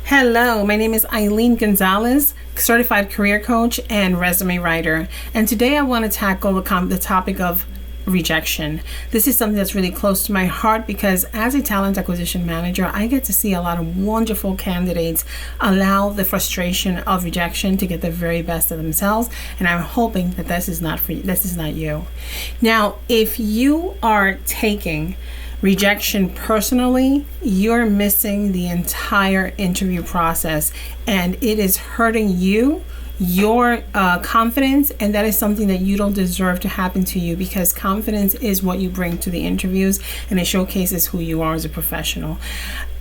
Hello, my name is Eileen Gonzalez, certified career coach and resume writer. And today I want to tackle the topic of rejection. This is something that's really close to my heart because as a talent acquisition manager, I get to see a lot of wonderful candidates allow the frustration of rejection to get the very best of themselves. And I'm hoping that this is not you. Now, if you are taking rejection personally, you're missing the entire interview process and it is hurting you, your confidence, and that is something that you don't deserve to happen to you because confidence is what you bring to the interviews and it showcases who you are as a professional.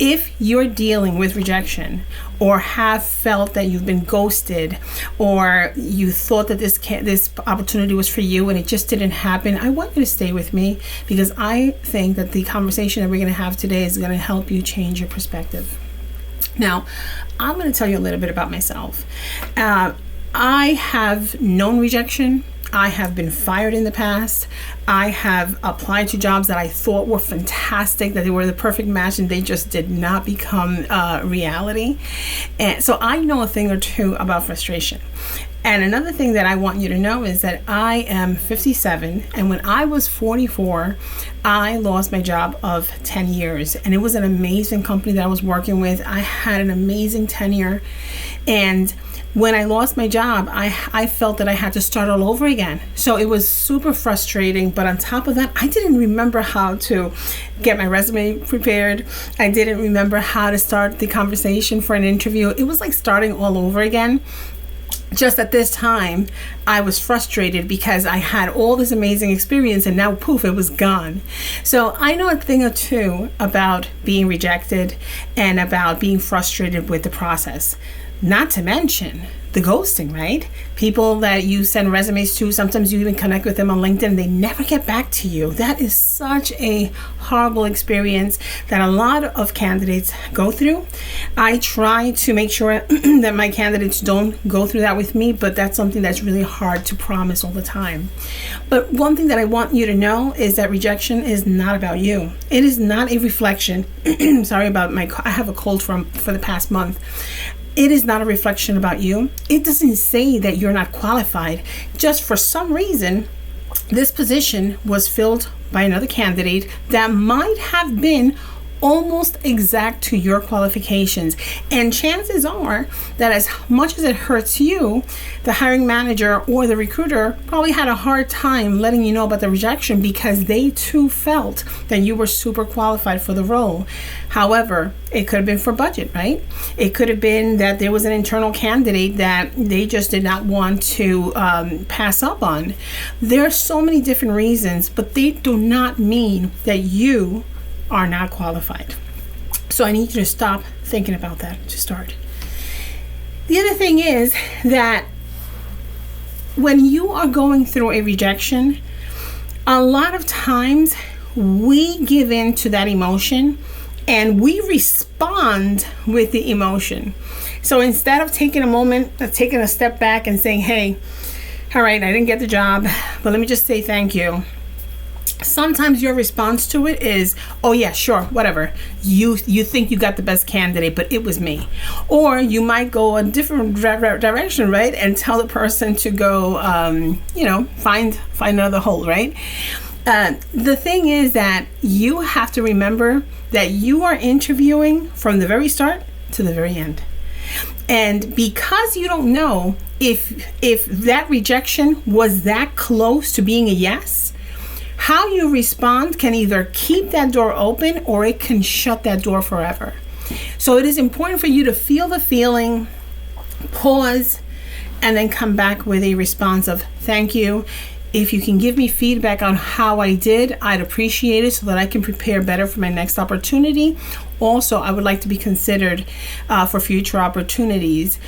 If you're dealing with rejection or have felt that you've been ghosted or you thought that this opportunity was for you and it just didn't happen, I want you to stay with me because I think that the conversation that we're going to have today is going to help you change your perspective. Now, I'm going to tell you a little bit about myself. I have known rejection. I have been fired in the past. I have applied to jobs that I thought were fantastic, that they were the perfect match, and they just did not become reality. And so I know a thing or two about frustration. And another thing that I want you to know is that I am 57, and when I was 44, I lost my job of 10 years. And it was an amazing company that I was working with. I had an amazing tenure. And when I lost my job, I felt that I had to start all over again. So it was super frustrating. But on top of that, I didn't remember how to get my resume prepared. I didn't remember how to start the conversation for an interview. It was like starting all over again. Just at this time, I was frustrated because I had all this amazing experience and now poof, it was gone. So I know a thing or two about being rejected and about being frustrated with the process. Not to mention the ghosting, right? People that you send resumes to, sometimes you even connect with them on LinkedIn, they never get back to you. That is such a horrible experience that a lot of candidates go through. I try to make sure that my candidates don't go through that with me, but that's something that's really hard to promise all the time. But one thing that I want you to know is that rejection is not about you. It is not a reflection. Sorry about I have a cold for the past month. It is not a reflection about you. It doesn't say that you're not qualified. Just for some reason, this position was filled by another candidate that might have been almost exact to your qualifications. And chances are that as much as it hurts you, the hiring manager or the recruiter probably had a hard time letting you know about the rejection because they too felt that you were super qualified for the role. However, it could have been for budget, right? It could have been that there was an internal candidate that they just did not want to pass up on. There are so many different reasons, but they do not mean that you are not qualified. So I need you to stop thinking about that to start. The other thing is that when you are going through a rejection, a lot of times we give in to that emotion and we respond with the emotion. So instead of taking a moment, taking a step back and saying, hey, all right, I didn't get the job, but let me just say thank you. Sometimes your response to it is, oh yeah, sure, whatever. You think you got the best candidate, but it was me. Or you might go a different direction, right? And tell the person to go, find another hole, right? The thing is that you have to remember that you are interviewing from the very start to the very end. And because you don't know if that rejection was that close to being a yes, how you respond can either keep that door open or it can shut that door forever. So it is important for you to feel the feeling, pause, and then come back with a response of thank you. If you can give me feedback on how I did, I'd appreciate it so that I can prepare better for my next opportunity. Also, I would like to be considered for future opportunities.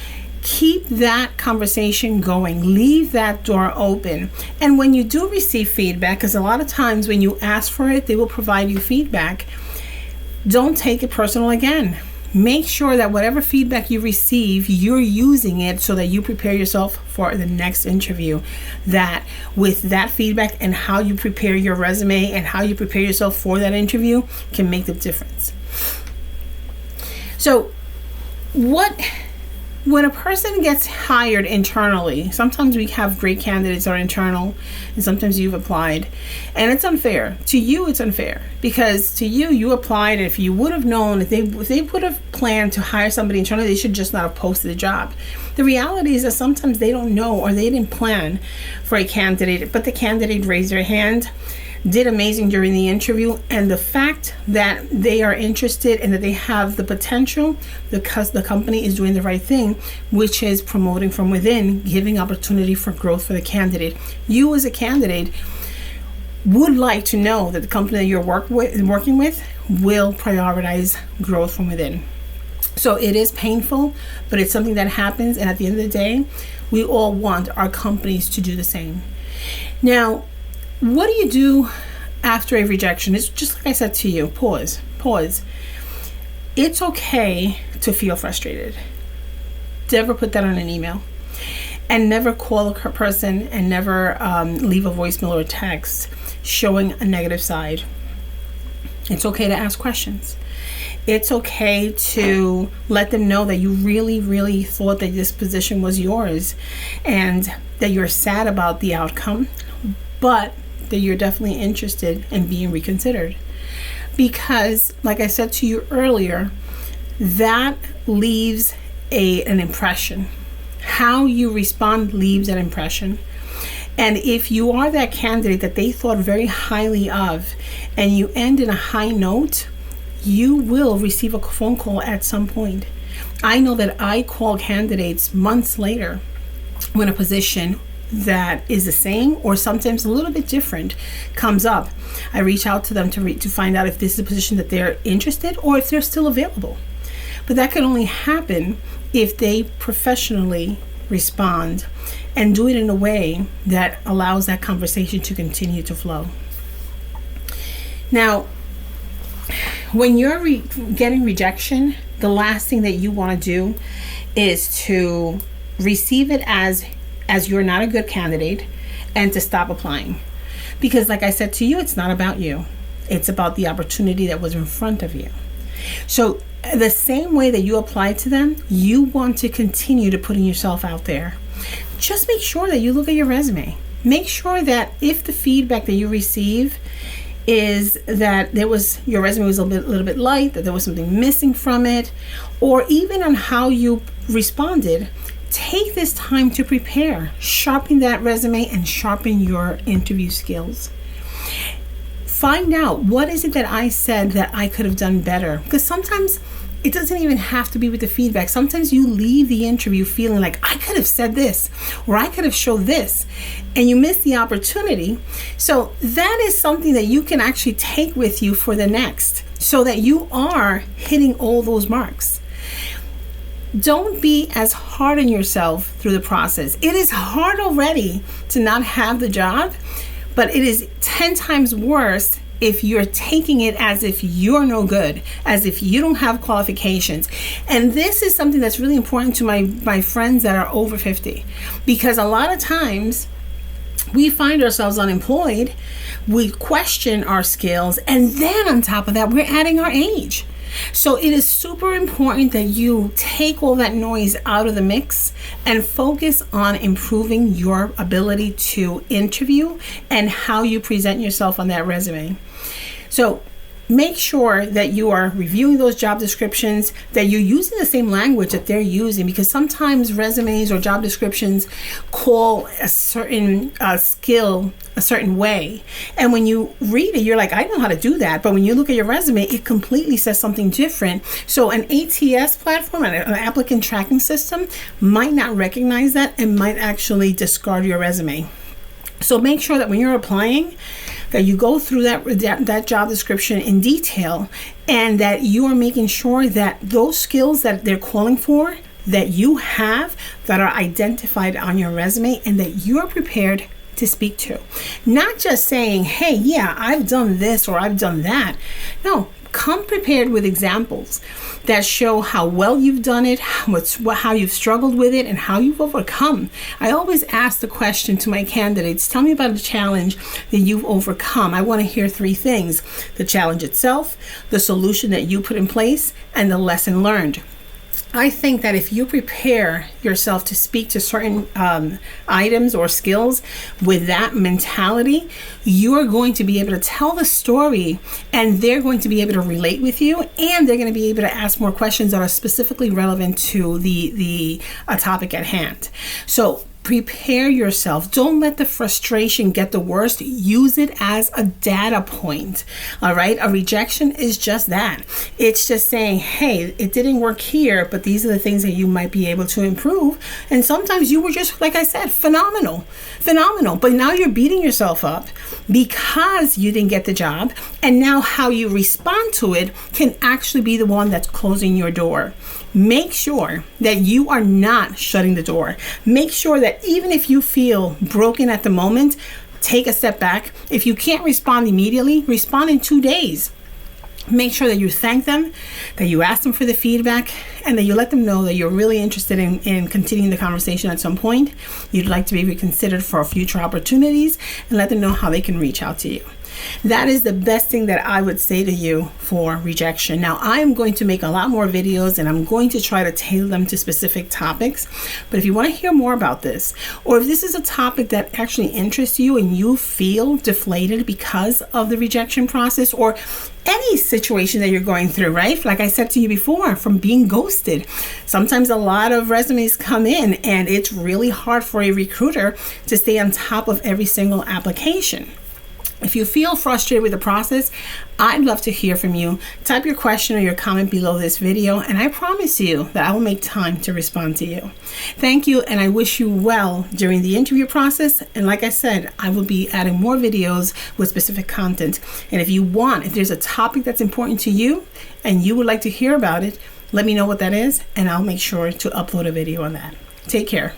Keep that conversation going. Leave that door open. And when you do receive feedback, because a lot of times when you ask for it, they will provide you feedback. Don't take it personal again. Make sure that whatever feedback you receive, you're using it so that you prepare yourself for the next interview. That with that feedback and how you prepare your resume and how you prepare yourself for that interview can make the difference. So When a person gets hired internally, sometimes we have great candidates that are internal, and sometimes you've applied, and it's unfair. To you, it's unfair because to you applied. And if you would have known, if they would have planned to hire somebody internally, they should just not have posted the job. The reality is that sometimes they don't know or they didn't plan for a candidate, but the candidate raised their hand, did amazing during the interview, and the fact that they are interested and that they have the potential because the company is doing the right thing, which is promoting from within, giving opportunity for growth for the candidate. You as a candidate would like to know that the company that you're working with will prioritize growth from within. So it is painful, but it's something that happens, and at the end of the day, we all want our companies to do the same. Now, what do you do after a rejection? It's just like I said to you, pause. It's okay to feel frustrated. Never put that on an email. And never call a person and never leave a voicemail or a text showing a negative side. It's okay to ask questions. It's okay to let them know that you really, really thought that this position was yours and that you're sad about the outcome, but that you're definitely interested in being reconsidered. Because, like I said to you earlier, that leaves an impression. How you respond leaves an impression. And if you are that candidate that they thought very highly of and you end in a high note, you will receive a phone call at some point. I know that I call candidates months later when a position that is the same or sometimes a little bit different comes up. I reach out to them to find out if this is a position that they're interested or if they're still available. But that can only happen if they professionally respond and do it in a way that allows that conversation to continue to flow. Now, when you're getting rejection, the last thing that you want to do is to receive it as you're not a good candidate and to stop applying. Because like I said to you, it's not about you. It's about the opportunity that was in front of you. So the same way that you applied to them, you want to continue to putting yourself out there. Just make sure that you look at your resume. Make sure that if the feedback that you receive is that your resume was a little bit light, that there was something missing from it, or even on how you responded, take this time to prepare, sharpen that resume and sharpen your interview skills. Find out, what is it that I said that I could have done better? Because sometimes it doesn't even have to be with the feedback. Sometimes you leave the interview feeling like, I could have said this, or I could have showed this, and you miss the opportunity. So that is something that you can actually take with you for the next, so that you are hitting all those marks. Don't be as hard on yourself through the process. It is hard already to not have the job, but it is 10 times worse if you're taking it as if you're no good, as if you don't have qualifications. And this is something that's really important to my friends that are over 50, because a lot of times we find ourselves unemployed, we question our skills, and then on top of that, we're adding our age. So it is super important that you take all that noise out of the mix and focus on improving your ability to interview and how you present yourself on that resume. So make sure that you are reviewing those job descriptions, that you're using the same language that they're using, because sometimes resumes or job descriptions call a certain skill a certain way. And when you read it, you're like, I know how to do that. But when you look at your resume, it completely says something different. So an ATS platform, an applicant tracking system, might not recognize that and might actually discard your resume. So make sure that when you're applying, that you go through that job description in detail, and that you are making sure that those skills that they're calling for, that you have, that are identified on your resume, and that you're prepared to speak to. Not just saying, hey, yeah, I've done this or I've done that. No, come prepared with examples that show how well you've done it, how you've struggled with it, and how you've overcome. I always ask the question to my candidates, tell me about a challenge that you've overcome. I want to hear 3 things: the challenge itself, the solution that you put in place, and the lesson learned. I think that if you prepare yourself to speak to certain items or skills with that mentality, you're going to be able to tell the story, and they're going to be able to relate with you, and they're going to be able to ask more questions that are specifically relevant to the topic at hand. So prepare yourself. Don't let the frustration get the worst. Use it as a data point. All right. A rejection is just that. It's just saying, hey, it didn't work here, but these are the things that you might be able to improve. And sometimes you were just, like I said, phenomenal. But now you're beating yourself up because you didn't get the job. And now how you respond to it can actually be the one that's closing your door. Make sure that you are not shutting the door. Make sure that even if you feel broken at the moment, take a step back. If you can't respond immediately, respond in 2 days. Make sure that you thank them, that you ask them for the feedback, and that you let them know that you're really interested in continuing the conversation at some point. You'd like to be reconsidered for future opportunities, and let them know how they can reach out to you. That is the best thing that I would say to you for rejection. Now, I am going to make a lot more videos, and I'm going to try to tailor them to specific topics. But if you want to hear more about this, or if this is a topic that actually interests you and you feel deflated because of the rejection process, or any situation that you're going through, right? Like I said to you before, from being ghosted. Sometimes a lot of resumes come in, and it's really hard for a recruiter to stay on top of every single application. If you feel frustrated with the process, I'd love to hear from you. Type your question or your comment below this video, and I promise you that I will make time to respond to you. Thank you, and I wish you well during the interview process. And like I said, I will be adding more videos with specific content. And if there's a topic that's important to you and you would like to hear about it, let me know what that is, and I'll make sure to upload a video on that. Take care.